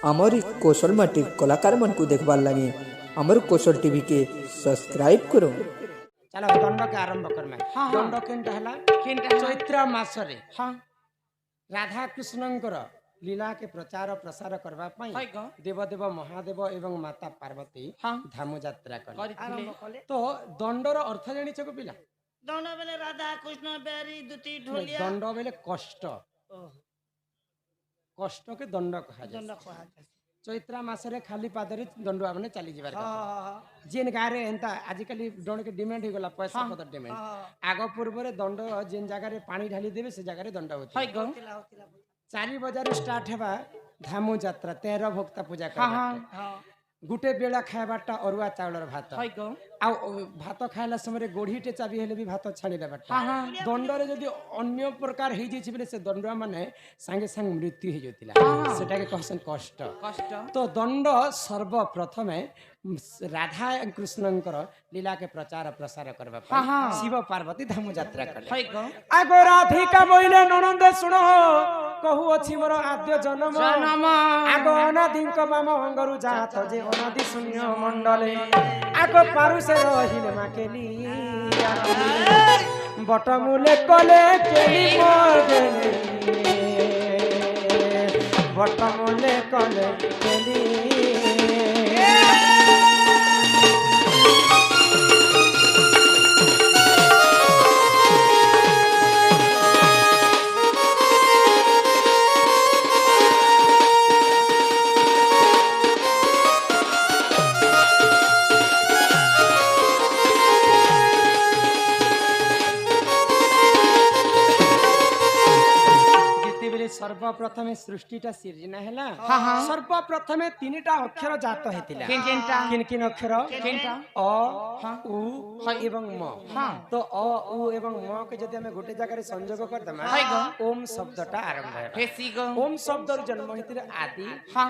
आमर कौशल माटिर कलाकार मन को देखबार लगे आमर कौशल टीवी के सब्सक्राइब करो। चलो दंड के आरंभ करमे। दंड केनटा हला चैत्र मास रे राधा कृष्णंकर लीला के प्रचार प्रसार करबा पई देवदेव महादेव एवं माता पार्वती धाम यात्रा करले। तो दंडर अर्थ जानि छ को पिला? दंड बेले राधा कृष्ण बेरी दुती ढोलिया। दंड बेले कष्ट, कष्ट के दंड कहा जाय। दंड कहा जाय। चैत्रा मासरे खाली पादरे दंडुआ माने चली जिबार କଥା। जेन गारे एंता आजिकली दंड के डिमांड हो गला पैसा पदर डिमांड। आगो पूर्व रे दंड जेन जगह रे पानी ढाली देबे से जगह रे दंड होती। 4 बजे स्टार्ट हेबा धामु यात्रा 13 भक्ता पूजा करबा। गुटे बेला खाइबाटा अरुआ चाउलर भात आ भात खाइला समय गोढ़ी टेचा भी हेले भी भात छाड़ी देबाटा। दंड रे जदी अन्य प्रकार हे जे छिबे से दंडुआ माने संगे संग मृत्यु हे जतिला सेटा के कहसन कष्ट। तो दंड सर्वप्रथमे राधा कृष्णंकर लीला के प्रचार प्रसार करबा शिव पार्वती धाम यात्रा करले। आगो राधिका मोइले ननंद सुनो कहू अछि मोर आद्य जन्म आगो अनादिंक माम अंगरु जात जे अनादि शून्य मंडले आगो पारु से रहिले माकेली बटमूले कले केली मोगले बटमूले कले केली। सर्वप्रथम सृष्टिटा सिर्जना हैला। सर्वप्रथम 3टा अक्षर जात हेतिला। किन किन अक्षर? अ उ एवं म। तो अ उ एवं म के जदि हमें गोटे जगह रे संयोग कर दमा ओम शब्दटा आरंभ है। ओम शब्द जन्म हेतिले आदि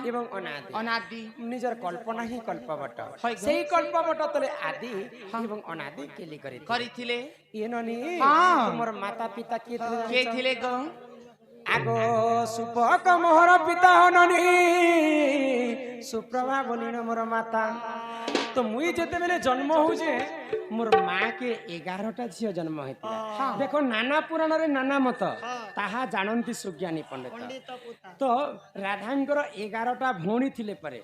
एवं अनादि निजर कल्पना ही कल्पवट सेही कल्पवट तले आदि एवं अनादि केली करिथिले। एननी तुमर माता पिता के थिले ग आगो सुपक मोहर पिता हननी सुप्रभा बोलिन मोर माता। तो मुई जेते बेले जन्म होजे मोर माँ के 11टा झियो जन्म हेतिला। देखो नाना पुराण रे नाना मत ताहा जानंती सुज्ञानी पंडित। तो राधांकर 11टा भौणी थिले परे।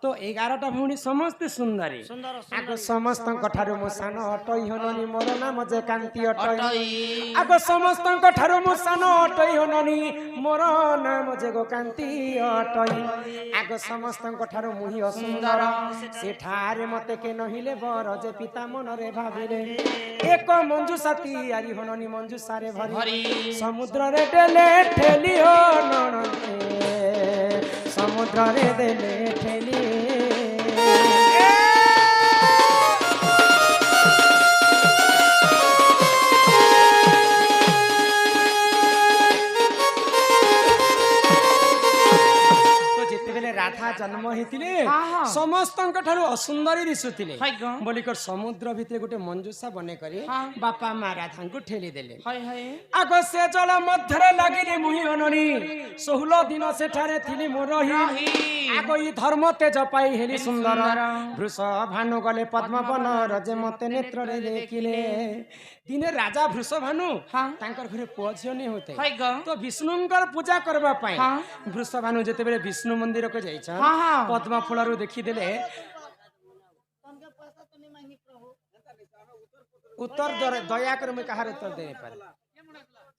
तो 11टा भौणी समस्त सुंदरी आगो समस्त कठारु मो सानो अटई हननी मोर नाम जे कांती अटई आगो समस्त कठारु मो सानो अटई हननी मोर नाम जे गो कांती अटई आगो समस्त कठारु मुहि असुंदर सेठारे मते के नहिले बर जे पिता मन रे भाबिले एक मंजू साथी आरी हननी मंजू सारे भरी समुद्र रे डेले ठेली हो ननदे समुद्र रे डेले ठेली। राधा जन्म हेतिले समस्तंक ठारु असुंदरी दिसुतिले बोलिकर समुद्र भितरे गोटे मंजूषा बने करी बापा माँ राधा को ठेली देले। आगो से जल मध्यरे लागिले मुहि अननी 16 दिन सेठारे थिली मोरही आगो ई धर्म तेज पाई हेली सुंदर वृष भानु गले पद्म वन रजे मते नेत्र रे देखिले। दिने राजा वृष भानु तांकर घरे पुआ झियो नै होते तो विष्णुंकर पूजा करबा पाई वृष भानु जेते बेले विष्णु मंदिर को जाई पद्म फूल रु देखी देले उत्तर दया कर मैं कहार उत्तर दे पारे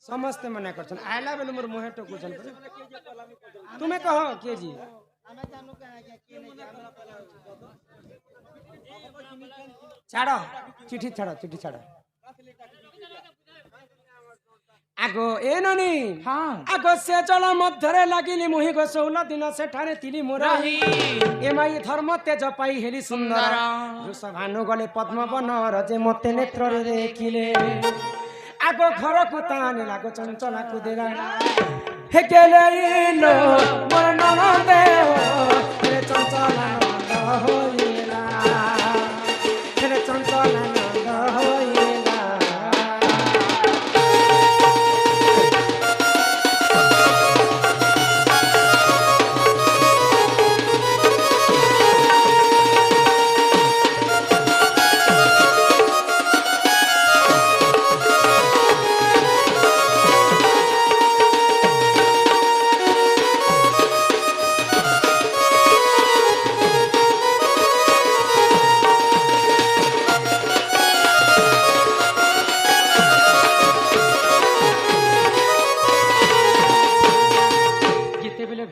समस्त मना करछन आइला बेले मोर मुहे टकुछन तुमे कहो के जी छाड़ो चिट्ठी छाड़ो आगो ए ननी आगो से चल मध्यरे लागिली मुहि गो 16 दिन सेठारे तिली मोरही एमाई धर्म तेज पाई हेली सुंदर वृष भानु गले पद्म वन रजे मते नेत्र रे देखिले आगो घर को ताने लागो चंचला को देला हे गेले लो मोर ननदे रे चंचला नंद होइला रे चंचला नंद होइला।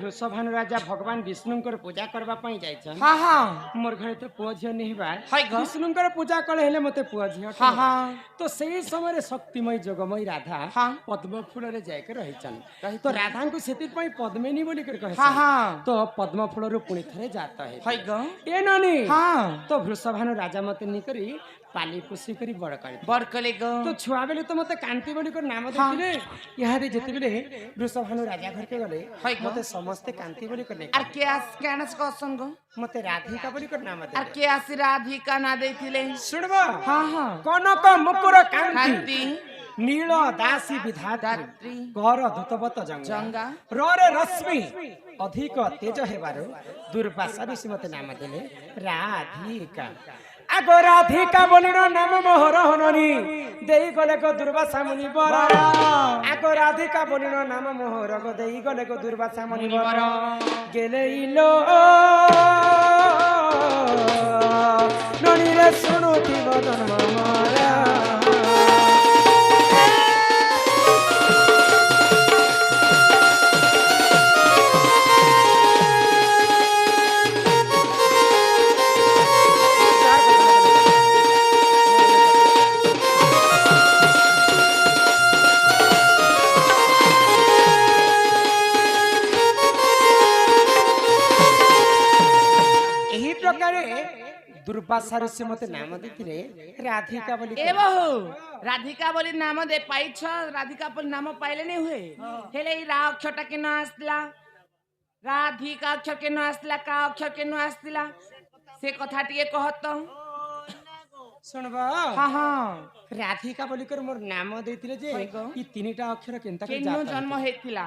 वृषभानु राजा भगवान विष्णुंकर पूजा करबा पई जाइछन हाँ हाँ मोर घरे तो पुओ झियो नहीं बा हाय गो। विष्णुंकर पूजा कले हेले मते पुओ झियो हाँ हाँ तो सही समय शक्तिमय जोगमय राधा हाँ। पद्म फूल रे जाके रहिछन तो राधा को सेति पई पद्मिनी बोली कर कहे हाँ हाँ तो पद्म फूल रो पुणी थरे जाता है हाय गो। ए नानी हाँ तो वृषभानु राजा मते निकरी पाली पोसी करी बड़ कर बड़ कले गो। तो छुआ बेले तो मते कांति बोली कर नाम देथिले इहादे जति बेले वृषभानु राजा घर के गले हाय गो। मते समस्त कांति बोली कर আর কে কেনস কসন গো मते राधिका बोली कर नाम আর दे কে আসি রাধিকা না দেইছিলে सुनबो हाँ हाँ कनक मुकुर कांति কান্তি नील दासी विधात्री दात्री घर धुतवत जंगा जंगा रे रश्मि अधिक तेज हेबारो दुर्वासा ऋषि मते नाम देले राधिका आगो राधिका बोलिनो नाम मोहर हननी देई गले को दुर्वासा मुनि बर आगो राधिका बोलिनो नाम मोहर को देई गले को दुर्वासा मुनि बर गेले इलो ननी रे सुनुति बदन मारा दुर्वासा ऋषि मते नाम देथिले राधिका बोली ए बहु राधिका बोली नाम दे पाइछ राधिका बोली नाम पाइले नहीं हुए हेले ई रा अक्षरटा के न आसला राधिका अक्षर के न आसला का अक्षर के न आसला से कथा टिके कहत सुनबा हाँ हाँ राधिका बोली कर मोर नाम देथिले जे ई तीनटा अक्षर केनता के केनो जाता जन्म हेतिला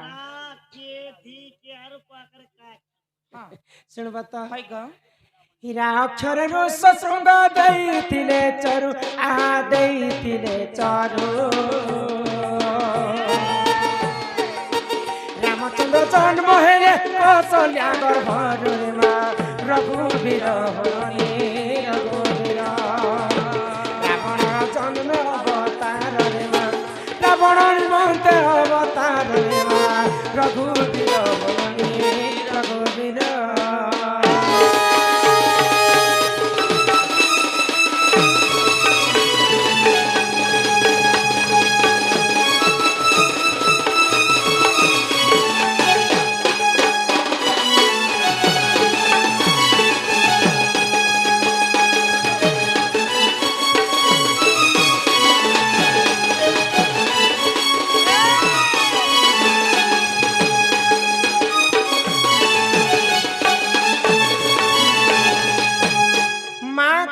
के थी के आरो पाकर का हाँ सुनबा त हाय गो हीरा अक्षर रो ससुंग दैथिले चरु आ दैथिले चरु रामचंद्र जन्म हेले कौशल्या गर्भरु मा रघुवीर होनी रघुवीर रावण जन्म अवतार रे मा रावण निमंते अवतार रे मा रघुवीर होनी रघुवीर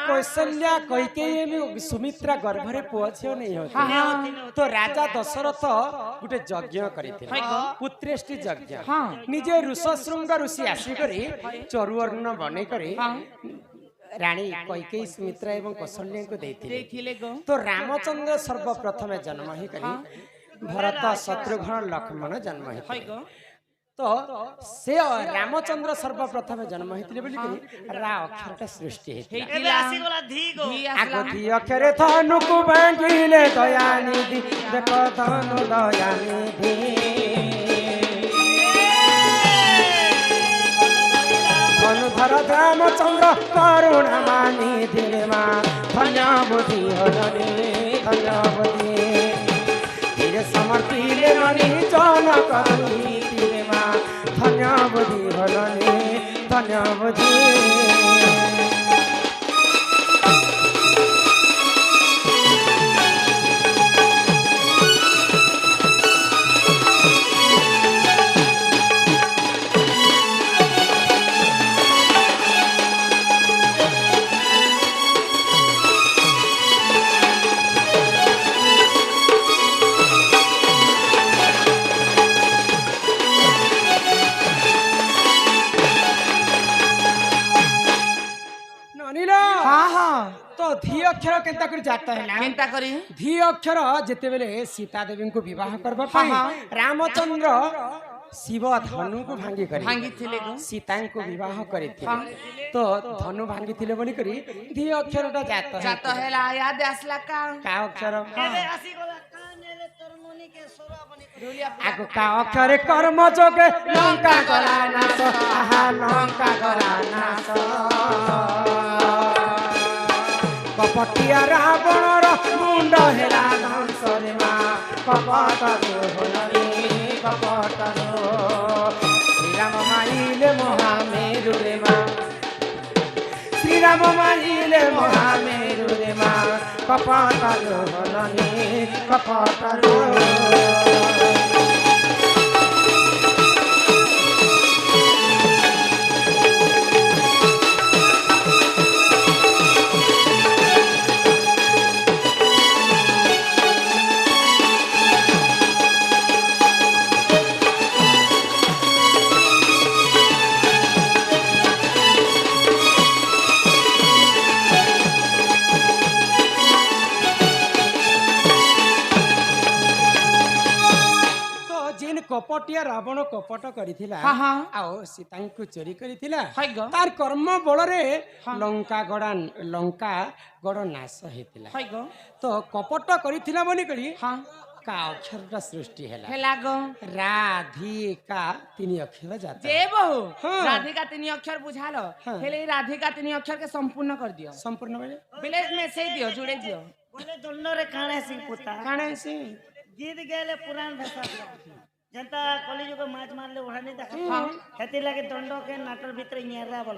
कौशल्या कैकेयी में सुमित्रा गर्भरे पुआ छियो नहीं होती हाँ हाँ तो राजा दशरथ गुटे यज्ञ करिथिले पुत्रेष्टि यज्ञ हाँ निजे ऋषशृंग ऋषि आसी करी चरुअर्ण बने करी रानी कैकेयी सुमित्रा एवं कौशल्या को देथिले देथिले गो तो रामचंद्र सर्वप्रथम जन्म ही करी भरत शत्रुघ्न लक्ष्मण जन्म ही हाय गो तो से रामचंद्र सर्वप्रथम जन्म हेतिले बोली करी रा अक्षरटा सृष्टि हेतिला एबे आसी गोला धी गो धी आगो आसला धी अक्षरे धनु को बांधिले दयानिधि देखो धनु दयानिधि धनुधर रामचंद्र करुणा मानी धीरे मा धन्य बुद्धि हरणे धन्य बुद्धि धीरे समर्पिले मणि जन करुणी धीरे मा धन्य बुद्धि हरणे धन्य बुद्धि हाँ हाँ तो धी अक्षर केनता कर जाता है ना केनता करी धी अक्षर जेते बेले सीता देवी को विवाह करबा हाँ, पई हाँ। रामचंद्र शिव धनु को भांगी करी भांगी थिले गो सीता को विवाह करिथिले हाँ। तो धनु भांगी थिले बोली करी धी अक्षरटा जाता है जात हेला याद आसला का का अक्षर एबे आसी गोला काने रे तोर আগ কা অক্ষরে কর্ম যোগে লঙ্কা গড়া নাশ আহা লঙ্কা গড়া নাশ কপটিয়া রাবণর মুন্ড হেলা ধ্বংসরে মা কপট হলনি কপট শ্রীরাম মাইলে মহামেরু রে মা শ্রীরাম মাইলে মহামেরু রে মা কপট হলনি কপট কপটিয়া রাবণ কপট করিଥିଲା ଆଉ ସୀତାଙ୍କୁ ଚୋରି କରିଥିଲା ତାର କର୍ମ ବଳରେ ଲଙ୍କା ଗଡ଼ ନାଶ ହେଇଥିଲା ତ କପଟ କରିଥିଲା ବୋଲି କରି କା ଅକ୍ଷରଟା ସୃଷ୍ଟି ହେଲା ରାଧିକା 3 ଅକ୍ଷର ଜାତ जे बहु राधिका 3 अक्षर बुझाल हेले राधिका 3 अक्षर के संपूर्ण कर दियो संपूर्ण बेले मैसेज दियो जुड़े दियो बोले दंडरे काणे सी पुता काणे सी गीत गेले पुराण भाषा जनता कलिजुग माछ मारले ओढ़ानी देखा हेती लगे दंड के नाटर भीतर नियरा बोल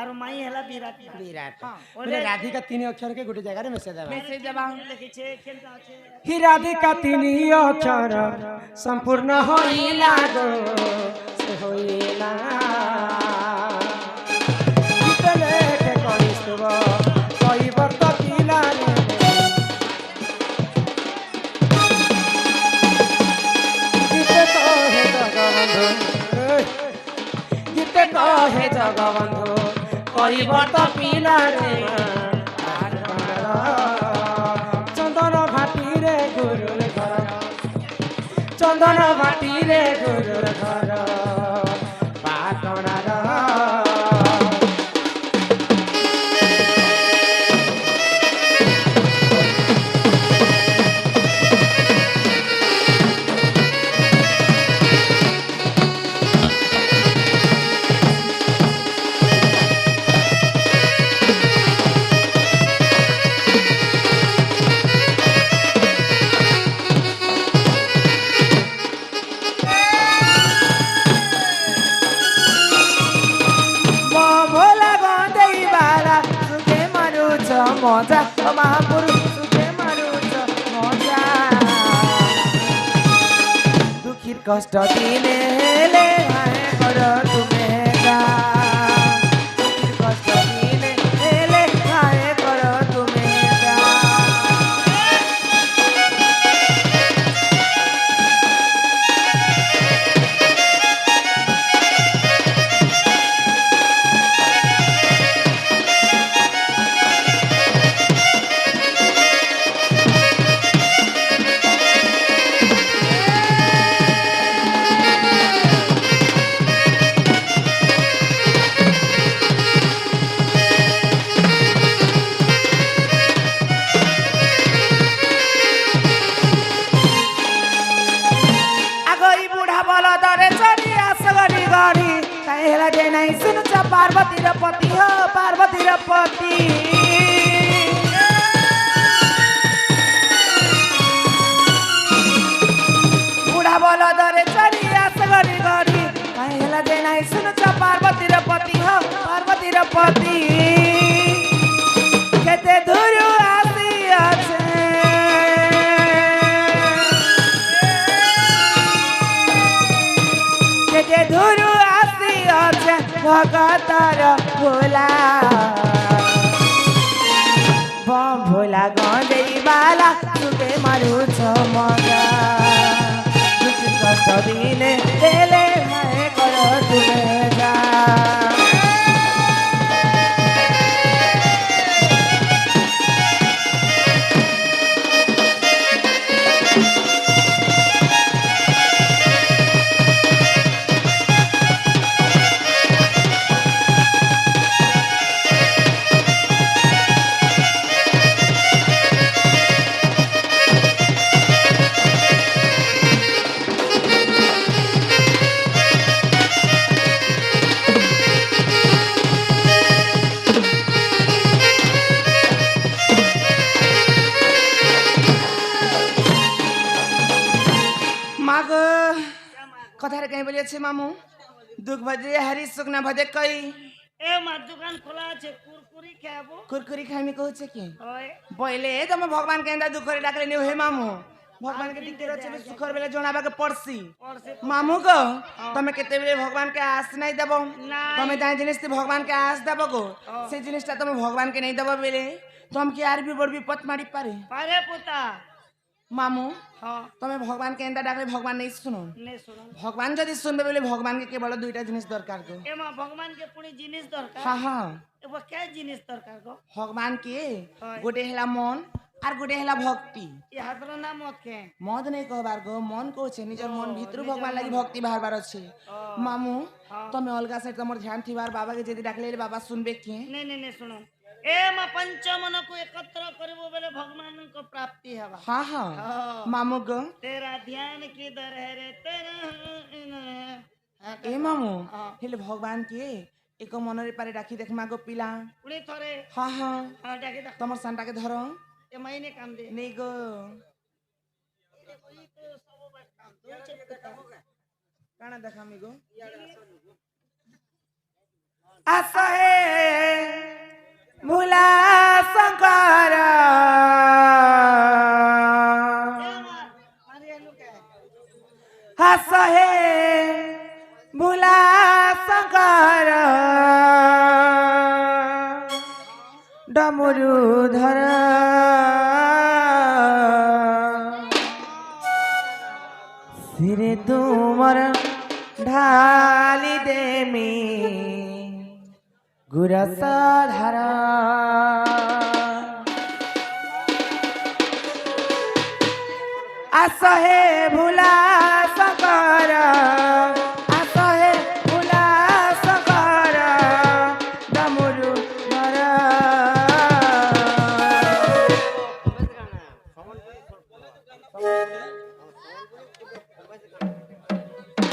आरो माई हला विराट बोले राधिका 3 अक्षर के गुटे जगह रे मैसेज देबा लिखि छे केनता छे ही राधिका 3 अक्षर संपूर्ण होइला गो से होइला कितले के करिस्तव कोई वर्त किला रे गीते कहे जगबंधु करिबत पिला रे चंदन भाटी रे गुरुर घर चंदन भाटी रे गुरुर घर पाटणार मजा महापुरुष तुझे मारुच मजा दुखी कष्ट दिने हेले आए कर तुमे जा दुखी कष्ट दिने हेले आए कर तुमे जा पार्वती पति हो पार्वती पति बुढ़ा बोल दरे चढ़ी आस गरी गरी कहला जे नहीं सुन पार्वती पति हो पार्वती पति केते दूर आसी आछे केते दूर भगतर भोला भोला गंदेई बाला तुके मारू मगा दुख कष्ट दिने देले है करो तुमे जा নাই বলেছে মামু দুঃখ ভজে হারি সুখ না ভজে কই এ মা দোকান খোলা আছে কুরকুরি খাবো কুরকুরি খাইমি কହୁছে কি হয় বইলে তুমি ভগবান কেন্দা দুঃখ করে ডাকলে নি হে মামু ভগবান কে টিকে রছে সুখর বেলে জনাবাকে পড়ছি পড়ছে মামু গো তুমি কেতেবেলে ভগবান কে আস নাই দেব নাই। তুমি যাই জিনিস ভগবান কে আস দেব গো সেই জিনিসটা তুমি ভগবান কে নাই দেব বেলে তুমি কি আর বি বড় বিপদ মারি পারে পারে পুতা মামু হ্যাঁ তুমি ভগবান কে এন্দা ডাকলে ভগবান নেই শুনো নে শুনো ভগবান যদি শুনবে বলে ভগবান কে কেবল দুইটা জিনিস দরকার গো এ মা ভগবান কে পুনি জিনিস দরকার হ্যাঁ হ্যাঁ এবার কে জিনিস দরকার গো ভগবান কে হয়। গোটে হেলা মন আর গোটে হেলা ভক্তি এ হাতর নাম মত কে মদ নেই কহবার গো মন কହୁছে নিজের মন ভিতরু ভগবান লাগি ভক্তি বাহারবার আছে মামু তুমি অলগা সাইড তোমার ধ্যান থিবার বাবাকে যদি ডাকলে বাবা শুনবে কি নে নে নে শুনো এ মা पंचमन को एकत्र करबो बेले भगवान को प्राप्ति हवा हाँ हाँ हाँ। मामू गो तेरा ध्यान किधर है रे तेरा ए मामू हाँ। हेले भगवान के एक मनरे पारे डाकी देख मागो पिला उड़ी थोरे हाँ हाँ हाँ डाके दा তোমার সানটাকে ধরো ए मायने काम दे নেই গো कोई तो सब बात काम दो चेक কানা দেখামি গো আশা হে ভোলা শঙ্কর मारे नु के আশা হে ভোলা শঙ্কর ডমরু ধর সিরে তুমর ঢালি দেমি গুরস ধারা আসহে ভোলা শঙ্কর আসহে ভোলা শঙ্কর ডমরু ধর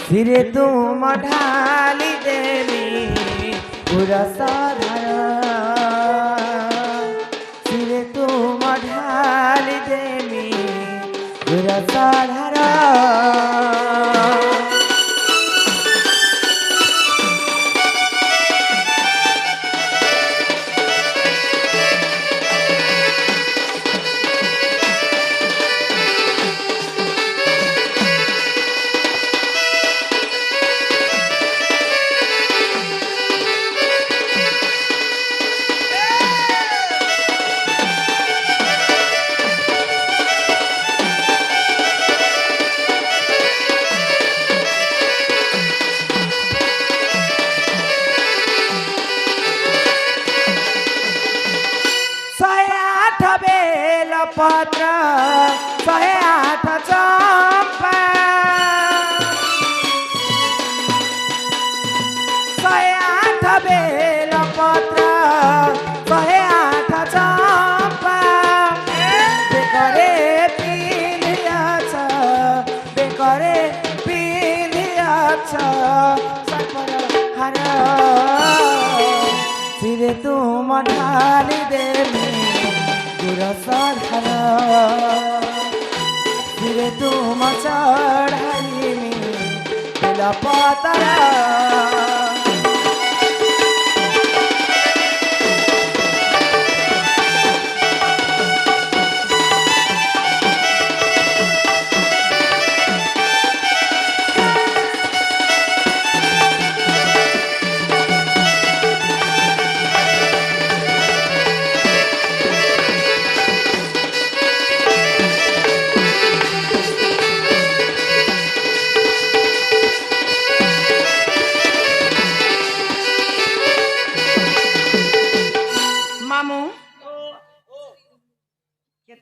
সিরে তুম ঢালি দেবী পুরস ধর সিরে তুম ঢালি দেবী পুরস ধর पत्र 108 चंपा 108 बेल पत्र 108 चंपा बेकरे पिंधियाछ बेकरे पिंधियाछ सकल हर सिरे तुम ढाली देवी गुरसधर फिर तुम चढ़ाई पतरा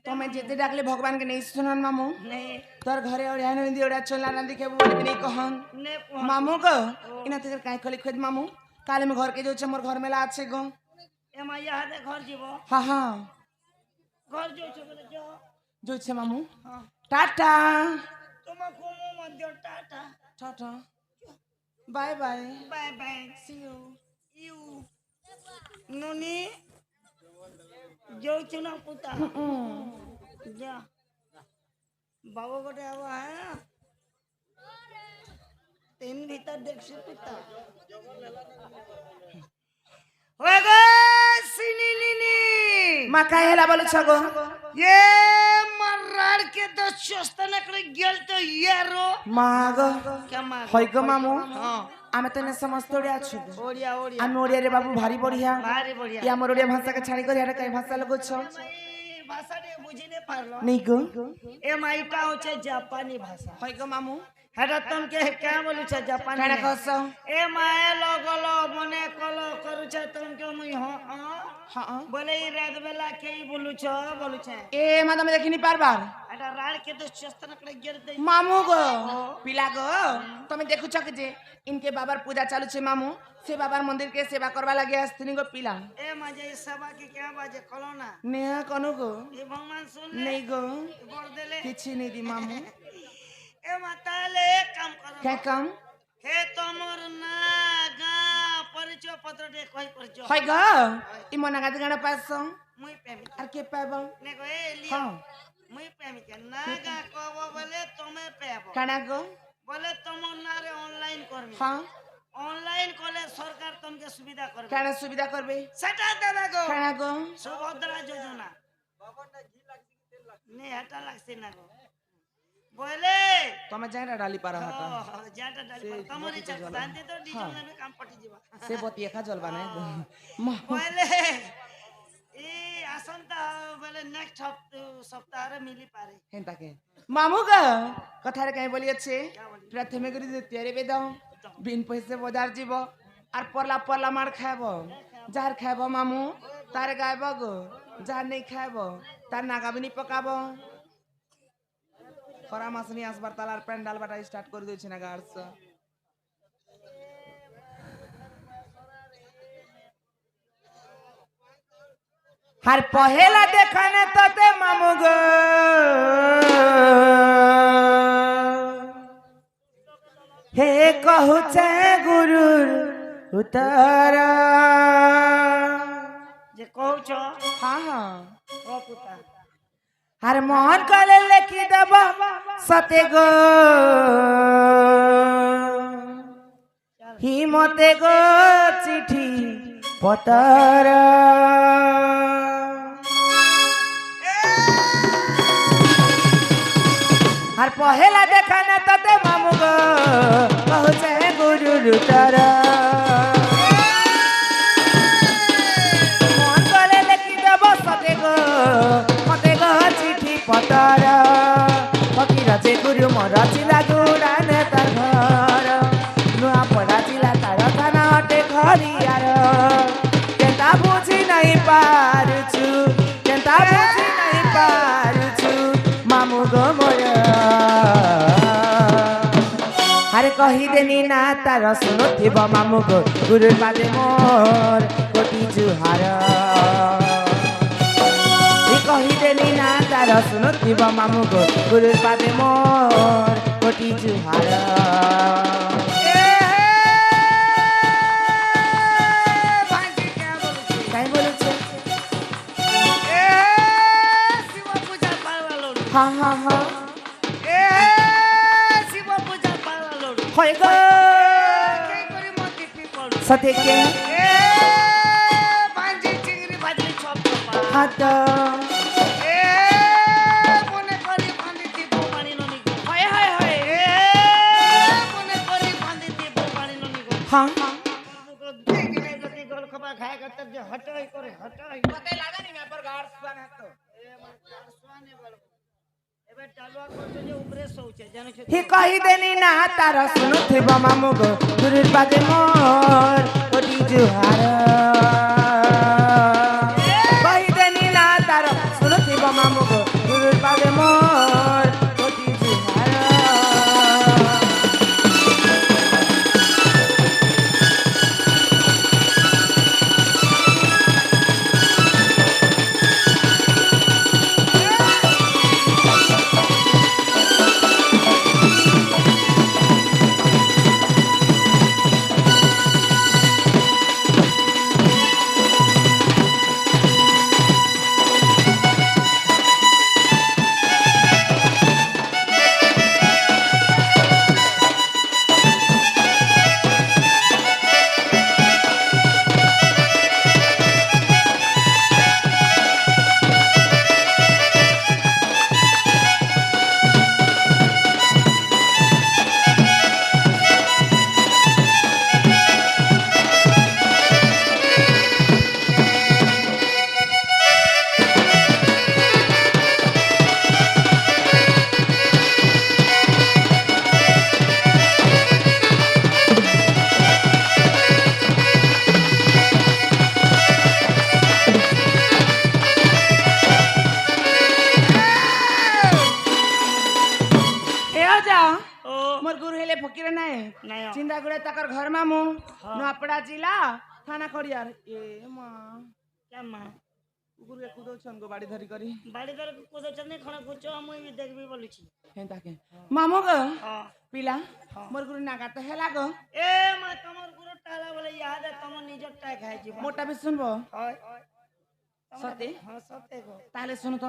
तुम्हें जेते डाकले भगवान के नहीं सुनन मामू नहीं तोर घरे और यहाँ नदी ओड़ा चला नदी के बोले भी नहीं कहन ने मामू को इना तेरे काई खली खोद मामू काले में घर के जो मोर घर में ला আছে गो ए माया हाथे घर जीवो हां हां घर जो छ बोले जो जो छे मामू हां टाटा तुम घूमो मध्य tata tata bye bye bye bye see you you नोनी जो चुना पुता जा बाबा गोटे आवा है तीन भीतर देखছি পিতা ওই গো সিনিলিনি মাকাই হেলা বলছ গো ये मर्रार के तो चोस्तना करे गेल तो यारो মা গো क्या मार হয় গো মামু हां আমি তো সমস্ত ওড়িয়া আছু ओडिया ओडिया আমি ওড়িয়া রে বাবু ভারি বড়িয়া भारी बढ़िया ই আমার ওড়িয়া ভাষাকে ছাড়ি করে আর কাই ভাষা লাগুছ এই ভাষাটা বুঝিনে পারলো নেই গো এ মাইটা হচ্ছে জাপানি ভাষা হয় গো মামু হেটা তোমকে কে বলুছ জাপানি কেন কস এ মায়ে লগলো মনে কলো করুছ তোমকে মুই হ্যাঁ বলে এই রাত বেলা কেই বলুছ বলুছ এ মাদামে দেখিনি পারবার এটা রাড় কে তো চোস্तना করে गेल दे মামু গো পিলা গো তুমি দেখুছ কি যে ইনকে বাবার পূজা চালুছে মামু সে বাবার মন্দির কে সেবা করবা লাগি আসতিনি গো পিলা ए मजे सभा के क्या बाजे कलो ना নে কোন গো ये भगवान सुन নেই গো बोल देले কিছু নেই দি মামু ए माताले एक काम करो কে কাম हे तोमर ना गा परिचय पत्र दे कोई परिचय হয় গো ই মনা গাদি গানা পাস मुई प्रेमी আর কে পাব ने को ए लियो হ্যাঁ मुई प्रेमी के ना गा कहबो बोले तुम्हें पेबो কানা গো बोले तुमर ना रे ऑनलाइन करबी হ্যাঁ ऑनलाइन করলে সরকার তোমাকে সুবিধা করবে কানা সুবিধা করবে সেটা দেবে গো কানা গো সুভদ্রা যোজনা নে এটা লাগছে না গো বলে তোমার জায়গা ডালি পারা হাটা যেটা ডালি পর তোমার ইচ্ছা শান্তি তো ডিজল নেবে কাম পটি যাবা সে বতি একা জলবা নাই গো মা বলে এই আসন্তা বলে নেক্সট সপ্তাহে মিলি পারে হেনতাকে মামু গো কথারে কাই বলিয়েছে প্রথমে করে যে তেরে বেদাও বিন পয়সে বজার জীব আর পরলা পরলা মার খাইব যার খাইব মামু তার গাইব গো যার নেই খাইব তার নাগাবিনি পকাব খরা মাস নিয়ে আসবার তালার প্যান্ডাল বাটা স্টার্ট করে দিয়েছে না গার্স আর পহেলা দেখানে তোতে মামু গো হে কহুছে গুরুর উত্তর যে কହୁছ হ্যাঁ হ্যাঁ ও পুতা আর মন কলে লেখি দেব সতে গো হিমতে গো চিঠি পতর আর পহেলা দেখা না তাতে মামু গো কহুছে গুরুর উত্তর মন কলে লেখি দেব সতে গো মতে গো চিঠি পতর ফকির যে গুরু মর চিলা গুড়ানে তার ঘর নুয়া পড়া চিলা তার থানা অটে ঘরিয়ার কেতা বুঝি নাই পারুছু কেতা বুঝি নাই পারুছু মামু গো মোর আরে কহিদেনি না তার শুনুথিব মামু গো গুরুর পাদে মোর কোটি জুহার কহিদেনি না তার শুনুথিব মামু গো গুরুর পাদে মোর কোটি জুহার কাই বলেছে শিব পূজা পাওয়ালো হ্যাঁ হ্যাঁ হ্যাঁ শিব পূজা পাওয়ালো হয় গো কে করে মতি পিপল সতে কে বাঁজি চিংড়ি ভাজি সব পা হাত মনে করি বাঁধি দিব পানি ননি গো হয় হয় হয় মনে করি বাঁধি দিব পানি ননি গো হ্যাঁ হ্যাঁ দেখলে যদি গোল খবা খায় করতে যে হটাই করে হটাই পতে লাগানি মে पर गार्ड सन है तो এবার চালুয়া করছে যে উপরে শৌচে জানো হি কহিদেনি না তার শুনুথিব মামু গো গুরুর পাদে মোর কোটি জুহার কহিদেনি না তার শুনুথিব মামু গো গুরুর পাদে মোর কোটি জুহার ओ मोर गुरु हेले फकीर नाय नाय चिंदा गुड़े तकर घर मामू नपड़ा जिला थाना खड़ियार ए मां क्या मां गुरु के कुदो छन गो बाड़ी धरी करी बाड़ी दर कोदो चने खण गुचो हम भी देखबी बोलुची हेंता के मामू गो हां पिला मोर गुरु नागा तो हेला गो ए मां तमर गुरु टाला बोले याद है तम निजर टाय खाइ छी मोटा भी सुनबो हाय सते हां सते गो ताले सुनो तो